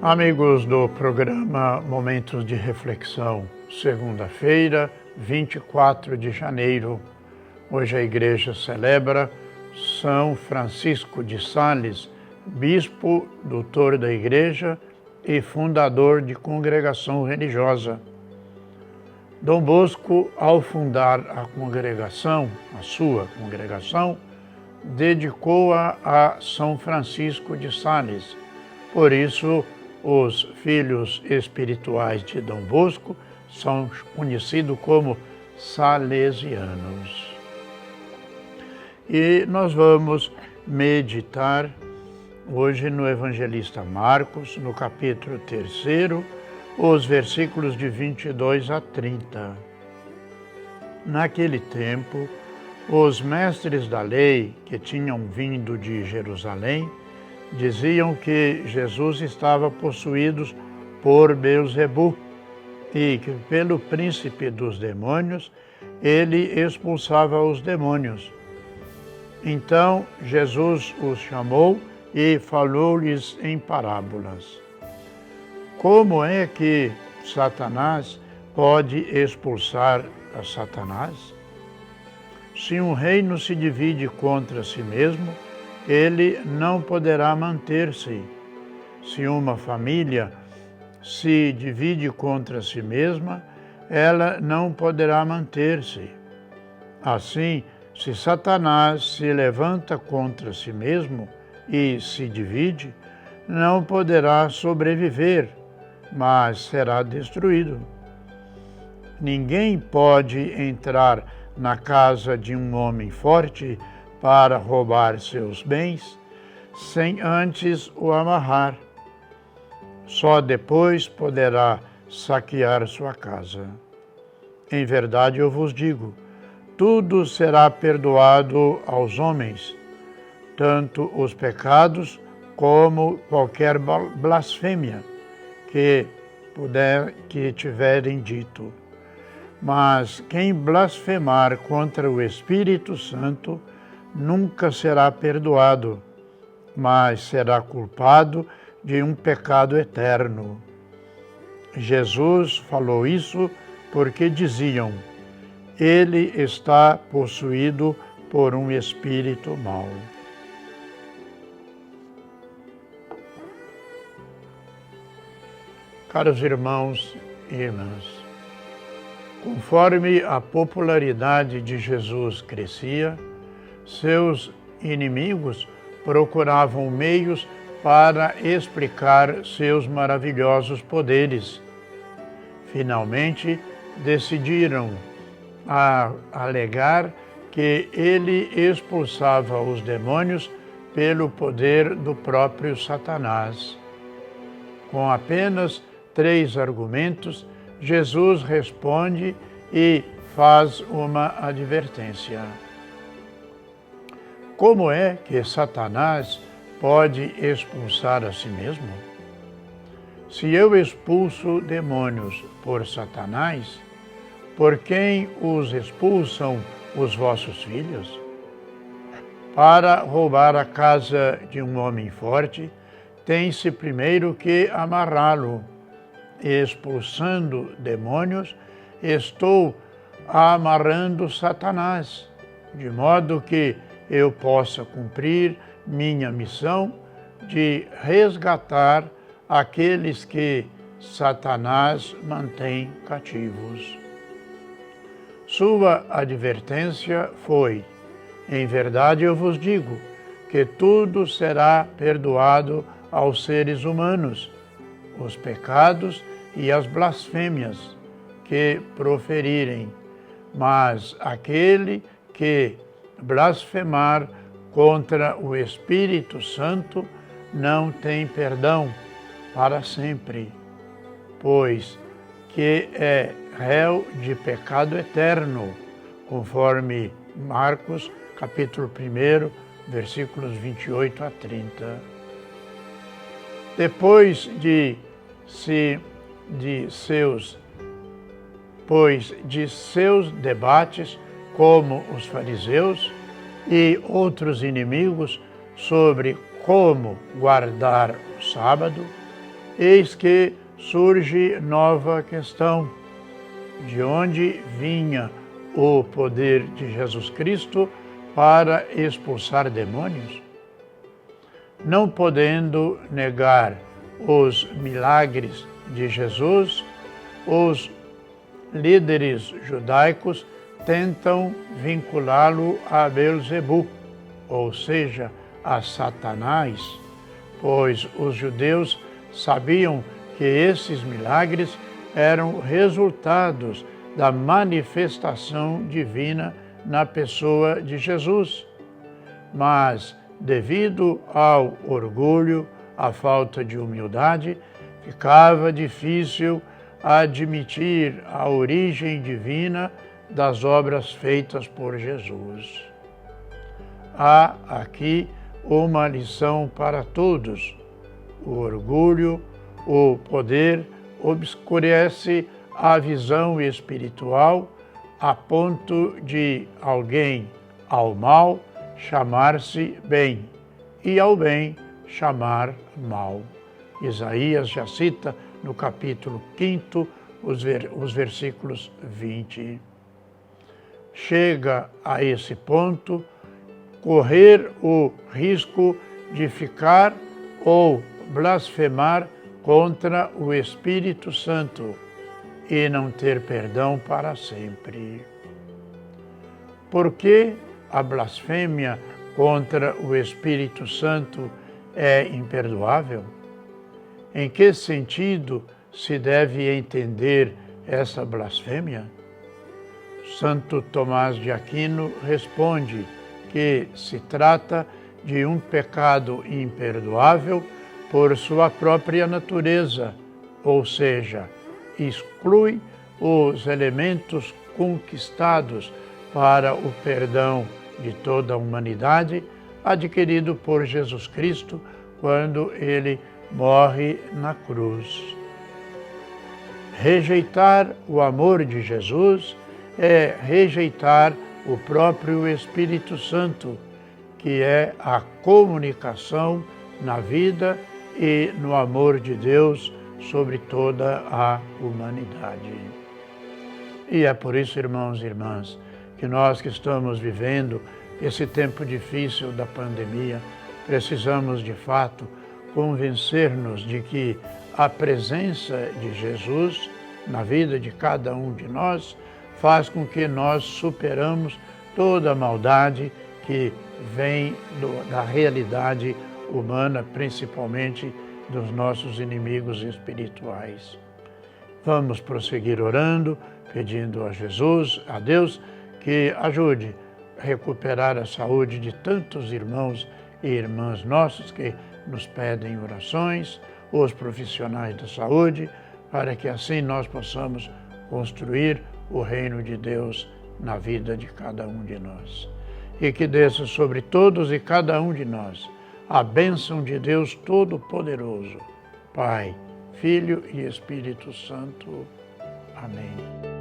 Amigos do programa Momentos de Reflexão, segunda-feira, 24 de janeiro. Hoje a Igreja celebra São Francisco de Sales, bispo, doutor da Igreja e fundador de congregação religiosa. Dom Bosco, ao fundar a congregação, a sua congregação, dedicou-a a São Francisco de Sales. Por isso, os filhos espirituais de Dom Bosco são conhecidos como salesianos. E nós vamos meditar hoje no Evangelista Marcos, no capítulo 3, os versículos de 22 a 30. Naquele tempo, os mestres da lei que tinham vindo de Jerusalém diziam que Jesus estava possuído por Beelzebu e que pelo príncipe dos demônios ele expulsava os demônios. Então Jesus os chamou e falou-lhes em parábolas. Como é que Satanás pode expulsar a Satanás? Se um reino se divide contra si mesmo, ele não poderá manter-se. Se uma família se divide contra si mesma, ela não poderá manter-se. Assim, se Satanás se levanta contra si mesmo e se divide, não poderá sobreviver, mas será destruído. Ninguém pode entrar na casa de um homem forte para roubar seus bens, sem antes o amarrar. Só depois poderá saquear sua casa. Em verdade eu vos digo, tudo será perdoado aos homens, tanto os pecados como qualquer blasfêmia que tiverem dito. Mas quem blasfemar contra o Espírito Santo nunca será perdoado, mas será culpado de um pecado eterno. Jesus falou isso porque diziam, ele está possuído por um espírito mau. Caros irmãos e irmãs, conforme a popularidade de Jesus crescia, seus inimigos procuravam meios para explicar seus maravilhosos poderes. Finalmente, decidiram alegar que ele expulsava os demônios pelo poder do próprio Satanás. Com apenas 3 argumentos, Jesus responde e faz uma advertência. Como é que Satanás pode expulsar a si mesmo? Se eu expulso demônios por Satanás, por quem os expulsam os vossos filhos? Para roubar a casa de um homem forte, tem-se primeiro que amarrá-lo. Expulsando demônios, estou amarrando Satanás, de modo que eu possa cumprir minha missão de resgatar aqueles que Satanás mantém cativos. Sua advertência foi, em verdade eu vos digo, que tudo será perdoado aos seres humanos, os pecados e as blasfêmias que proferirem, mas aquele que blasfemar contra o Espírito Santo não tem perdão para sempre, pois que é réu de pecado eterno, conforme Marcos, capítulo 1, versículos 28 a 30. Depois de seus debates como os fariseus e outros inimigos sobre como guardar o sábado, eis que surge nova questão: de onde vinha o poder de Jesus Cristo para expulsar demônios? Não podendo negar os milagres de Jesus, os líderes judaicos tentam vinculá-lo a Beelzebu, ou seja, a Satanás, pois os judeus sabiam que esses milagres eram resultados da manifestação divina na pessoa de Jesus. Mas, devido ao orgulho, à falta de humildade, ficava difícil admitir a origem divina das obras feitas por Jesus. Há aqui uma lição para todos. O orgulho, o poder obscurece a visão espiritual a ponto de alguém ao mal chamar-se bem e ao bem chamar mal. Isaías já cita no capítulo 5 os versículos 20. Chega a esse ponto correr o risco de ficar ou blasfemar contra o Espírito Santo e não ter perdão para sempre. Por que a blasfêmia contra o Espírito Santo é imperdoável? Em que sentido se deve entender essa blasfêmia? Santo Tomás de Aquino responde que se trata de um pecado imperdoável por sua própria natureza, ou seja, exclui os elementos conquistados para o perdão de toda a humanidade adquirido por Jesus Cristo quando ele morre na cruz. Rejeitar o amor de Jesus é rejeitar o próprio Espírito Santo, que é a comunicação na vida e no amor de Deus sobre toda a humanidade. E é por isso, irmãos e irmãs, que nós que estamos vivendo esse tempo difícil da pandemia, precisamos de fato convencer-nos de que a presença de Jesus na vida de cada um de nós faz com que nós superamos toda a maldade que vem da realidade humana, principalmente dos nossos inimigos espirituais. Vamos prosseguir orando, pedindo a Jesus, a Deus, que ajude a recuperar a saúde de tantos irmãos e irmãs nossos que nos pedem orações, os profissionais da saúde, para que assim nós possamos construir o reino de Deus na vida de cada um de nós. E que desça sobre todos e cada um de nós a bênção de Deus Todo-Poderoso, Pai, Filho e Espírito Santo. Amém.